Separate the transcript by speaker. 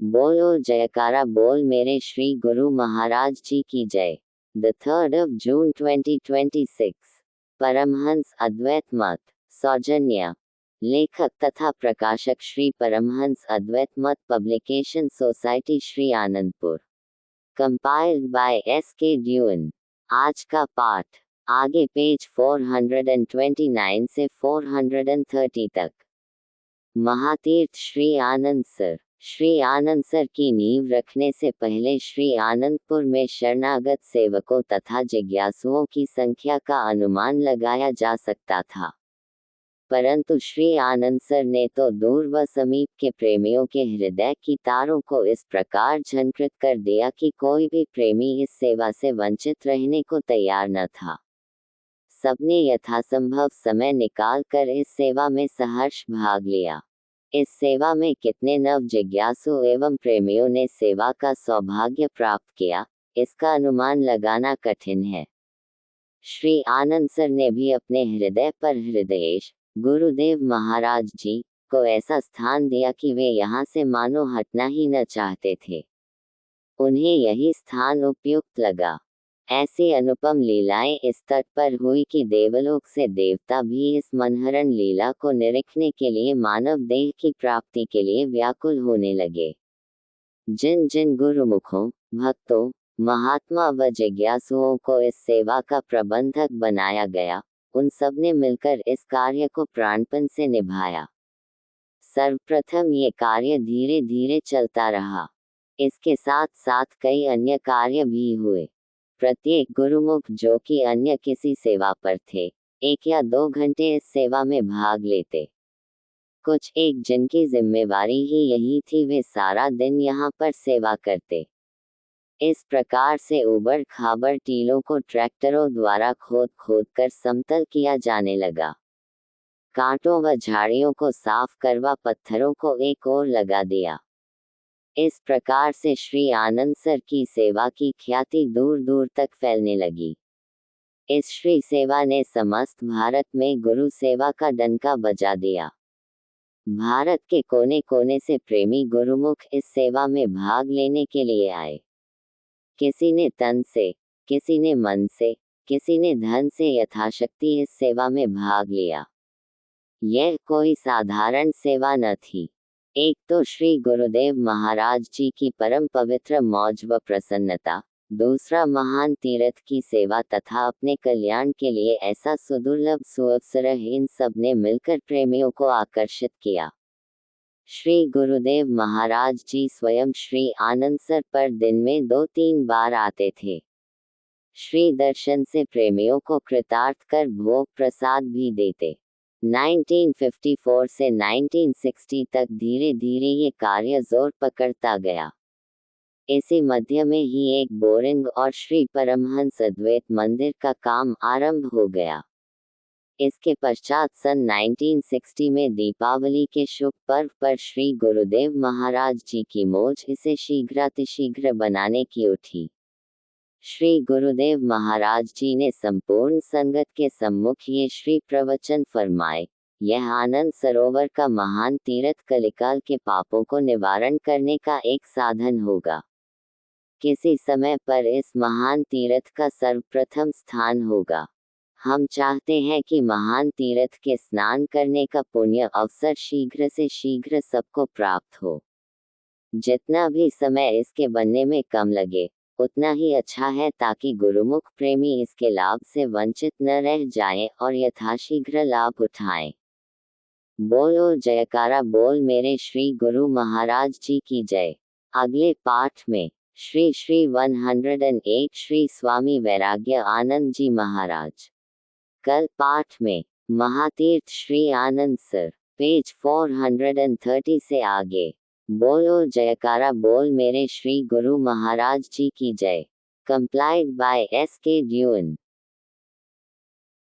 Speaker 1: बोलो जयकारा बोल मेरे श्री गुरु महाराज जी की जय। The 3rd of June 2026। Paramhans अद्वैत मत। सौजन्य लेखक तथा प्रकाशक श्री परमहंस अद्वैत मत publication society Shri Anandpur. Compiled bye S.K. Dune. आज का पाठ आगे पेज 429 से 430 तक। महातीर्थ श्री आनंद सर। श्री आनंद सर की नींव रखने से पहले श्री आनंदपुर में शरणागत सेवकों तथा जिज्ञासुओं की संख्या का अनुमान लगाया जा सकता था, परंतु श्री आनंद सर ने तो दूर व समीप के प्रेमियों के हृदय की तारों को इस प्रकार झंकृत कर दिया कि कोई भी प्रेमी इस सेवा से वंचित रहने को तैयार न था। सबने यथासंभव समय निकाल कर इस सेवा में सहर्ष भाग लिया। इस सेवा में कितने नव जिज्ञासु एवं प्रेमियों ने सेवा का सौभाग्य प्राप्त किया, इसका अनुमान लगाना कठिन है। श्री आनंद सर ने भी अपने हृदय पर हृदयेश गुरुदेव महाराज जी को ऐसा स्थान दिया कि वे यहाँ से मानो हटना ही न चाहते थे। उन्हें यही स्थान उपयुक्त लगा। ऐसी अनुपम लीलाएं इस तट पर हुई कि देवलोक से देवता भी इस मनहरण लीला को निरीखने के लिए मानव देह की प्राप्ति के लिए व्याकुल होने लगे। जिन जिन गुरुमुखों, भक्तों, महात्मा व जिज्ञासुओं को इस सेवा का प्रबंधक बनाया गया, उन सब ने मिलकर इस कार्य को प्राणपण से निभाया। सर्वप्रथम ये कार्य धीरे धीरे चलता रहा। इसके साथ साथ कई अन्य कार्य भी हुए। प्रत्येक गुरुमुख जो कि अन्य किसी सेवा पर थे, 1 या 2 घंटे इस सेवा में भाग लेते। कुछ एक जिनकी जिम्मेवारी ही यही थी, वे सारा दिन यहाँ पर सेवा करते। इस प्रकार से उबड़ खाबड़ टीलों को ट्रैक्टरों द्वारा खोद खोद कर समतल किया जाने लगा। कांटों व झाड़ियों को साफ करवा पत्थरों को एक ओर लगा दिया। इस प्रकार से श्री आनंद सर की सेवा की ख्याति दूर दूर तक फैलने लगी। इस श्री सेवा ने समस्त भारत में गुरु सेवा का डंका बजा दिया। भारत के कोने कोने से प्रेमी गुरुमुख इस सेवा में भाग लेने के लिए आए। किसी ने तन से, किसी ने मन से, किसी ने धन से यथाशक्ति इस सेवा में भाग लिया। यह कोई साधारण सेवा न थी। एक तो श्री गुरुदेव महाराज जी की परम पवित्र मौज व प्रसन्नता, दूसरा महान तीर्थ की सेवा तथा अपने कल्याण के लिए ऐसा सुदुर्लभ सुअवसर, इन सब ने मिलकर प्रेमियों को आकर्षित किया। श्री गुरुदेव महाराज जी स्वयं श्री आनंद सर पर दिन में 2-3 बार आते थे। श्री दर्शन से प्रेमियों को कृतार्थ कर भोग प्रसाद भी देते। 1954 से 1960 तक धीरे धीरे ये कार्य जोर पकड़ता गया। इसी मध्य में ही एक बोरिंग और श्री परमहंस अद्वैत मंदिर का काम आरंभ हो गया। इसके पश्चात सन 1960 में दीपावली के शुभ पर्व पर श्री गुरुदेव महाराज जी की मौज इसे शीघ्रातिशीघ्र बनाने की उठी। श्री गुरुदेव महाराज जी ने संपूर्ण संगत के सम्मुख ये श्री प्रवचन फरमाए, यह आनंद सरोवर का महान तीर्थ कलिकाल के पापों को निवारण करने का एक साधन होगा। किसी समय पर इस महान तीर्थ का सर्वप्रथम स्थान होगा। हम चाहते हैं कि महान तीर्थ के स्नान करने का पुण्य अवसर शीघ्र से शीघ्र सबको प्राप्त हो। जितना भी समय इसके बनने में कम लगे, उतना ही अच्छा है, ताकि गुरुमुख प्रेमी इसके लाभ से वंचित न रह जाएं और यथाशीघ्र लाभ उठाएं। बोलो जयकारा बोल मेरे श्री गुरु महाराज जी की जय। अगले पाठ में श्री 108 श्री स्वामी वैराग्य आनंद जी महाराज। कल पाठ में महातीर्थ श्री आनंद सर, पेज 430 से आगे। बोलो जयकारा बोल मेरे श्री गुरु महाराज जी की जय। Compiled by S.K. ड्यून।